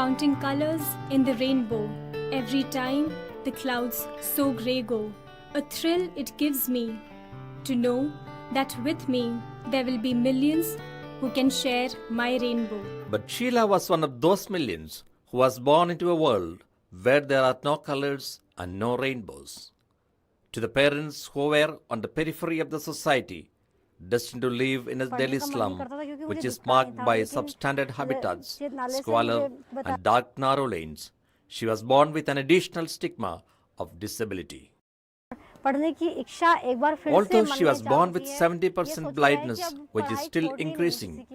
counting colors in the rainbow. Every time the clouds so grey go, a thrill it gives me to know that with me there will be millions who can share my rainbow. But Sheila was one of those millions who was born into a world where there are no colors and no rainbows. To the parents who were on the periphery of the society, destined to live in a Delhi slum, which is marked by substandard habitats, squalor, and dark narrow lanes, she was born with an additional stigma of disability. Although she was born with 70% blindness, which is still increasing,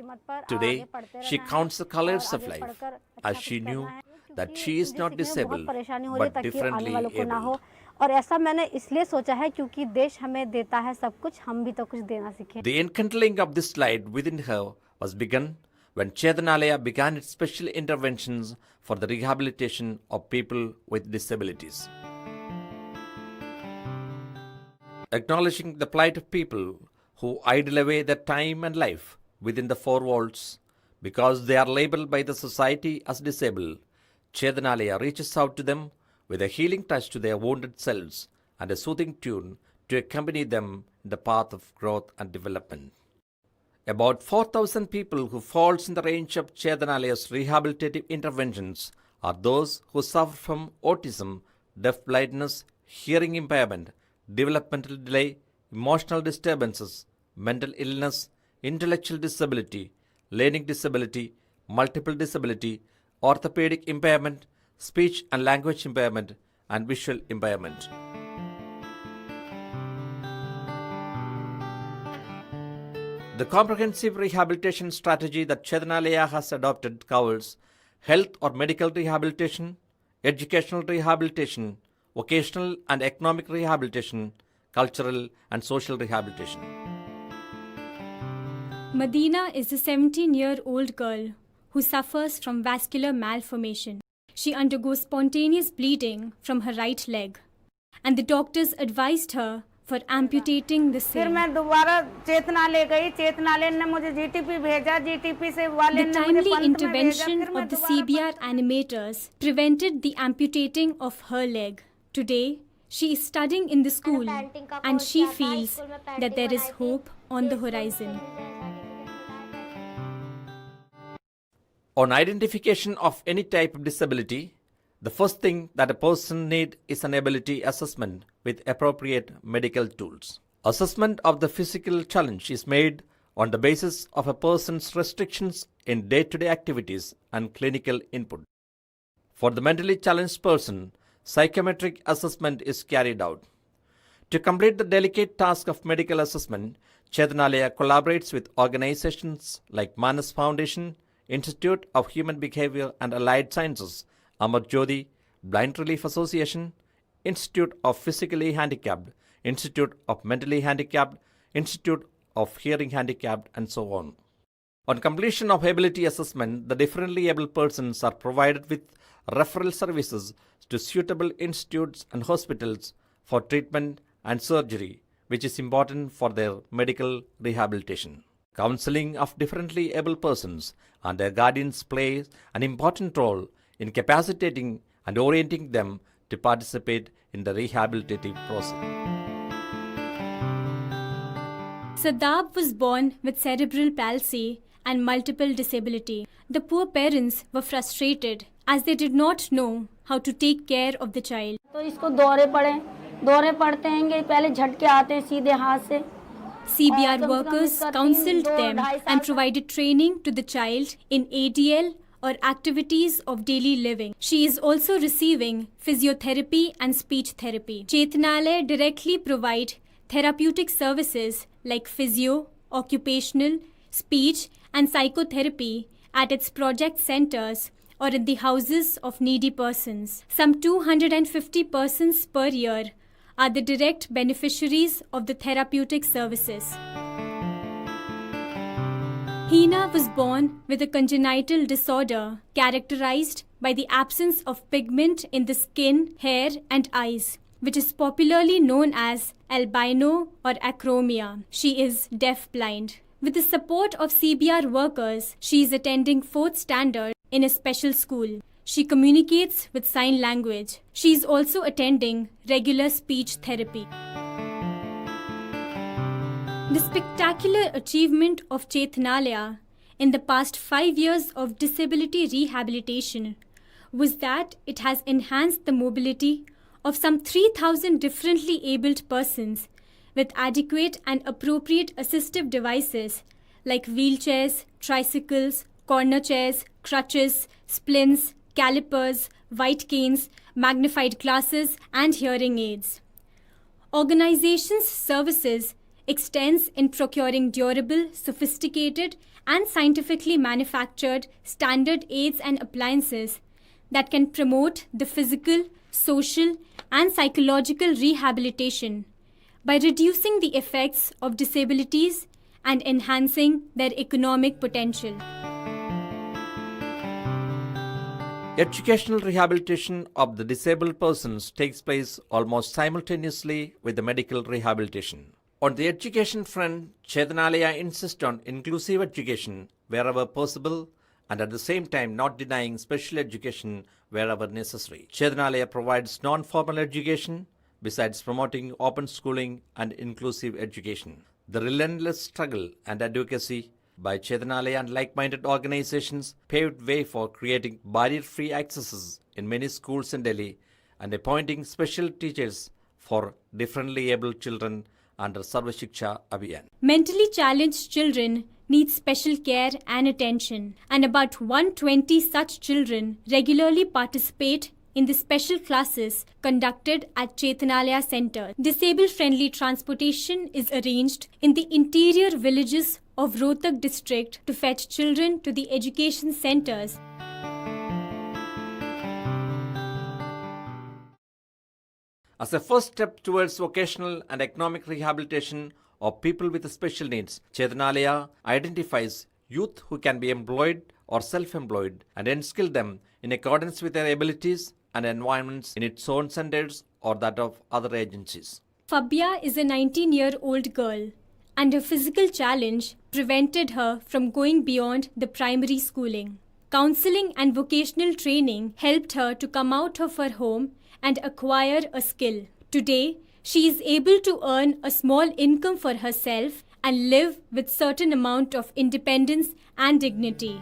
today she counts the colors of life, as she knew that she is not disabled but differently able. और ऐसा मैंने इसलिए सोचा है क्योंकि देश हमें देता है सब कुछ, हम भी तो कुछ देना सीखें. The enkindling of this light within her was begun when Chetanalaya began its special interventions for the rehabilitation of people with disabilities. Acknowledging the plight of people who idle away their time and life within the four walls because they are labeled by the society as disabled, Chetanalaya reaches out to them with a healing touch to their wounded selves and a soothing tune to accompany them in the path of growth and development. About 4,000 people who falls in the range of Chetanalaya's rehabilitative interventions are those who suffer from autism, deaf-blindness, hearing impairment, developmental delay, emotional disturbances, mental illness, intellectual disability, learning disability, multiple disability, orthopedic impairment, speech and language impairment, and visual impairment. The comprehensive rehabilitation strategy that Chetanalaya has adopted covers health or medical rehabilitation, educational rehabilitation, vocational and economic rehabilitation, cultural and social rehabilitation. Madina is a 17-year-old girl who suffers from vascular malformation. She undergoes spontaneous bleeding from her right leg, and the doctors advised her for amputating the same. The timely intervention of the CBR animators prevented the amputating of her leg. Today, she is studying in the school and she feels that there is hope on the horizon. On identification of any type of disability, the first thing that a person needs is an ability assessment with appropriate medical tools. Assessment of the physical challenge is made on the basis of a person's restrictions in day-to-day activities and clinical input. For the mentally challenged person, psychometric assessment is carried out. To complete the delicate task of medical assessment, Chetanalaya collaborates with organizations like Manas Foundation, Institute of Human Behavior and Allied Sciences, Amar Jyoti, Blind Relief Association, Institute of Physically Handicapped, Institute of Mentally Handicapped, Institute of Hearing Handicapped, and so on. On completion of ability assessment, the differently able persons are provided with referral services to suitable institutes and hospitals for treatment and surgery, which is important for their medical rehabilitation. Counseling of differently able persons and their guardians plays an important role in capacitating and orienting them to participate in the rehabilitative process. Sadab was born with cerebral palsy and multiple disability. The poor parents were frustrated as they did not know how to take care of the child. तो इसको दौरे पड़ते हैं, पहले झटके आते हैं सीधे हाथ से. CBR workers counseled them and provided training to the child in ADL or activities of daily living. She is also receiving physiotherapy and speech therapy. Chetanalaya directly provide therapeutic services like physio, occupational, speech and psychotherapy at its project centers or in the houses of needy persons. Some 250 persons per year are the direct beneficiaries of the therapeutic services. Hina was born with a congenital disorder characterized by the absence of pigment in the skin, hair and eyes, which is popularly known as albino or acromia. She is deaf-blind. With the support of CBR workers, she is attending 4th standard in a special school. She communicates with sign language. She is also attending regular speech therapy. The spectacular achievement of Chetanalaya in the past 5 years of disability rehabilitation was that it has enhanced the mobility of some 3,000 differently abled persons with adequate and appropriate assistive devices like wheelchairs, tricycles, corner chairs, crutches, splints, calipers, white canes, magnified glasses, and hearing aids. Organization's services extends in procuring durable, sophisticated, and scientifically manufactured standard aids and appliances that can promote the physical, social, and psychological rehabilitation by reducing the effects of disabilities and enhancing their economic potential. Educational rehabilitation of the disabled persons takes place almost simultaneously with the medical rehabilitation. On the education front, Chetanalaya insists on inclusive education wherever possible and at the same time not denying special education wherever necessary. Chetanalaya provides non-formal education besides promoting open schooling and inclusive education. The relentless struggle and advocacy by Chetanalaya and like-minded organizations paved way for creating barrier-free accesses in many schools in Delhi and appointing special teachers for differently abled children under Sarva Shiksha Abhiyan. Mentally challenged children need special care and attention, and about 120 such children regularly participate in the special classes conducted at Chetanalaya Center. Disabled-friendly transportation is arranged in the interior villages of Rohtak district to fetch children to the education centers. As a first step towards vocational and economic rehabilitation of people with special needs, Chetanalaya identifies youth who can be employed or self-employed and enskill them in accordance with their abilities and environments in its own centers or that of other agencies. Fabia is a 19-year-old girl, and her physical challenge prevented her from going beyond the primary schooling. Counseling and vocational training helped her to come out of her home and acquire a skill. Today, she is able to earn a small income for herself and live with certain amount of independence and dignity.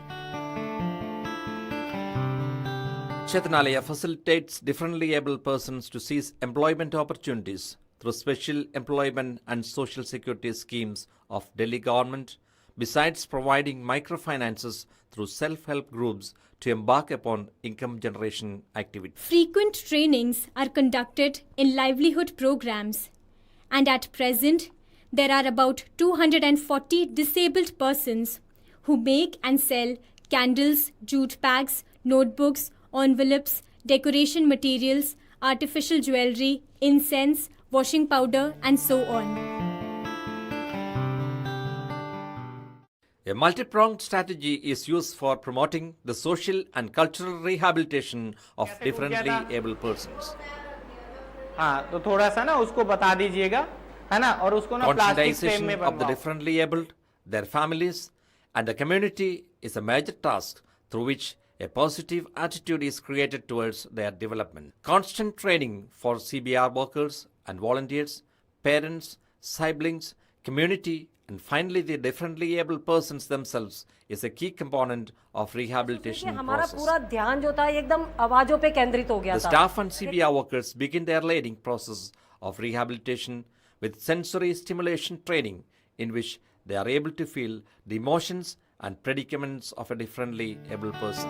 Chetanalaya facilitates differently able persons to seize employment opportunities through special employment and social security schemes of Delhi government, besides providing microfinances through self-help groups to embark upon income generation activities. Frequent trainings are conducted in livelihood programs, and at present, there are about 240 disabled persons who make and sell candles, jute bags, notebooks, envelopes, decoration materials, artificial jewelry, incense, washing powder, and so on. A multi-pronged strategy is used for promoting the social and cultural rehabilitation of differently able persons. हाँ तो थोड़ा सा ना उसको बता दीजिएगा है ना और उसको ना प्लास्टिक फ्रेम में Conscientization of the बनवाओ differently abled, their families, and the community is a major task through which a positive attitude is created towards their development. Constant training for CBR workers and volunteers, parents, siblings, community, and finally the differently able persons themselves is a key component of rehabilitation हमारा process. पूरा ध्यान जो था एकदम आवाजों पे केंद्रित हो गया The था staff and CBR workers begin their learning process of rehabilitation with sensory stimulation training in which they are able to feel the emotions and predicaments of a differently able person.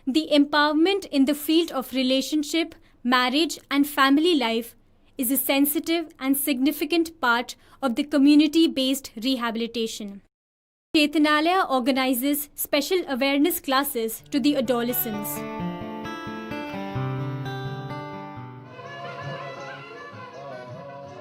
The empowerment in the field of relationship, marriage, and family life is a sensitive and significant part of the community-based rehabilitation. Chetanalaya organizes special awareness classes to the adolescents.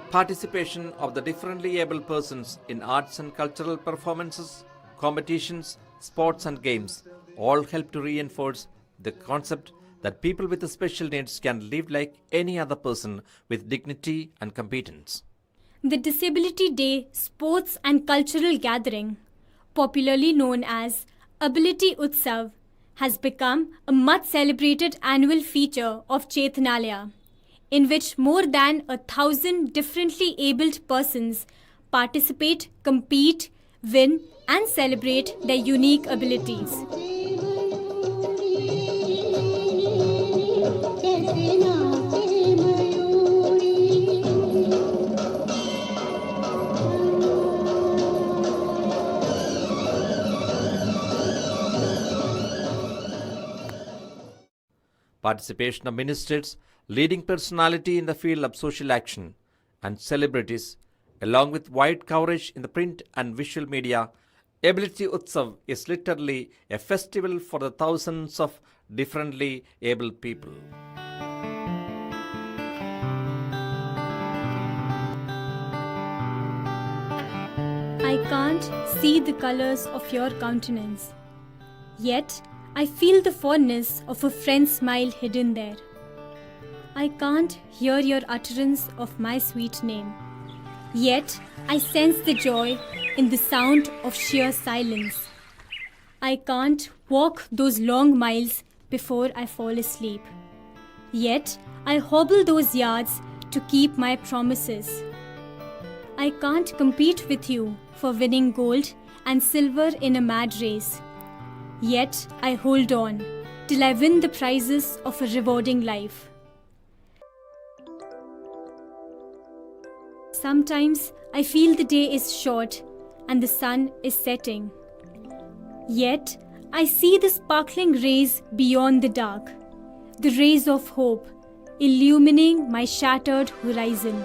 Participation of the differently able persons in arts and cultural performances, competitions, sports and games all help to reinforce the concept that people with special needs can live like any other person with dignity and competence. The Disability Day Sports and Cultural Gathering popularly known as Ability Utsav, has become a much celebrated annual feature of Chetanalaya, in which more than 1,000 differently abled persons participate, compete, win, and celebrate their unique abilities. Participation of ministers, leading personality in the field of social action, and celebrities, along with wide coverage in the print and visual media, Ability Utsav is literally a festival for the thousands of differently able people. I can't see the colors of your countenance, yet I feel the fondness of a friend's smile hidden there. I can't hear your utterance of my sweet name, yet I sense the joy in the sound of sheer silence. I can't walk those long miles before I fall asleep, yet I hobble those yards to keep my promises. I can't compete with you for winning gold and silver in a mad race, yet I hold on till I win the prizes of a rewarding life. Sometimes I feel the day is short and the sun is setting, yet I see the sparkling rays beyond the dark, the rays of hope illumining my shattered horizon.